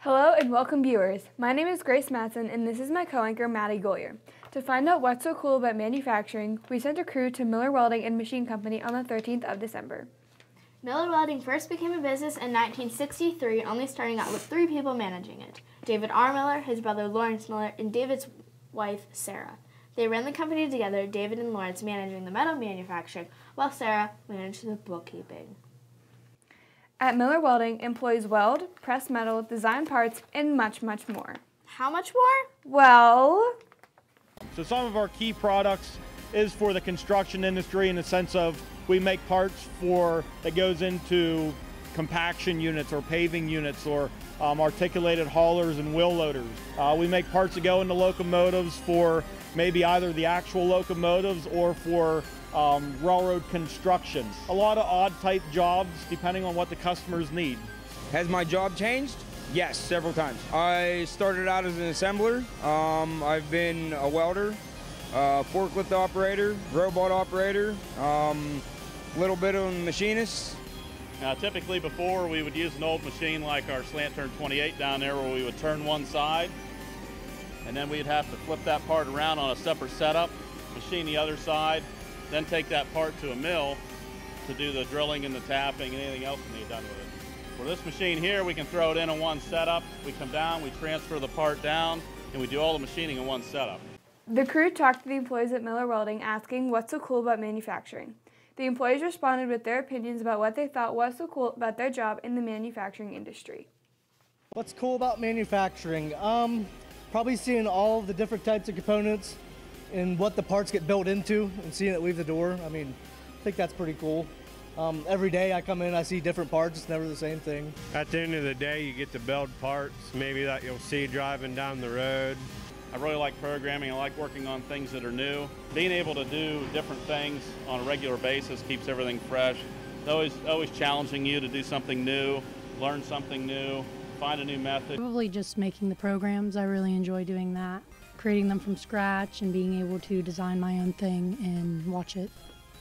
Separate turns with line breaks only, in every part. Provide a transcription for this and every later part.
Hello and welcome viewers. My name is Grace Matson and this is my co-anchor Maddie Goyer. To find out what's so cool about manufacturing, we sent a crew to Miller Welding and Machine Company on the 13th of December.
Miller Welding first became a business in 1963, only starting out with 3 people managing it. David R. Miller, his brother Lawrence Miller, and David's wife Sarah. They ran the company together, David and Lawrence managing the metal manufacturing, while Sarah managed the bookkeeping.
At Miller Welding, employees weld, press metal, design parts, and much, much more.
How much more?
Well...
So some of our key products is for the construction industry in the sense of we make parts that goes into compaction units or paving units or articulated haulers and wheel loaders. We make parts that go into locomotives for maybe either the actual locomotives or for railroad construction. A lot of odd type jobs depending on what the customers need.
Has my job changed? Yes, several times. I started out as an assembler. I've been a welder, forklift operator, robot operator, little bit of a machinist.
Now, typically before we would use an old machine like our slant turn 28 down there where we would turn one side and then we'd have to flip that part around on a separate setup, machine the other side, then take that part to a mill to do the drilling and the tapping and anything else we need done with it. For this machine here, we can throw it in one setup. We come down, we transfer the part down, and we do all the machining in one setup.
The crew talked to the employees at Miller Welding asking what's so cool about manufacturing. The employees responded with their opinions about what they thought was so cool about their job in the manufacturing industry.
What's cool about manufacturing? Probably seeing all the different types of components and what the parts get built into and seeing it leave the door. I think that's pretty cool. Every day I come in, I see different parts. It's never the same thing.
At the end of the day, you get to build parts, maybe that you'll see driving down the road.
I really like programming. I like working on things that are new. Being able to do different things on a regular basis keeps everything fresh. It's always challenging you to do something new, learn something new, find a new method.
Probably just making the programs. I really enjoy doing that. Creating them from scratch and being able to design my own thing and watch it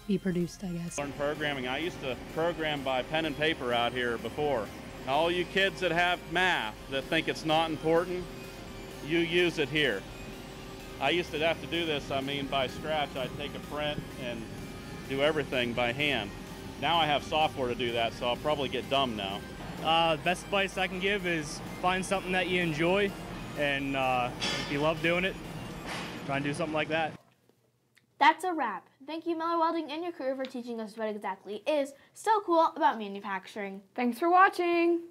be produced, I guess.
Learn programming. I used to program by pen and paper out here before. All you kids that have math that think it's not important, you use it here. I used to have to do this, by scratch. I'd take a print and do everything by hand. Now I have software to do that, so I'll probably get dumb now.
Best advice I can give is find something that you enjoy, and if you love doing it, try and do something like that.
That's a wrap. Thank you, Miller Welding and your crew, for teaching us what exactly is so cool about manufacturing.
Thanks for watching!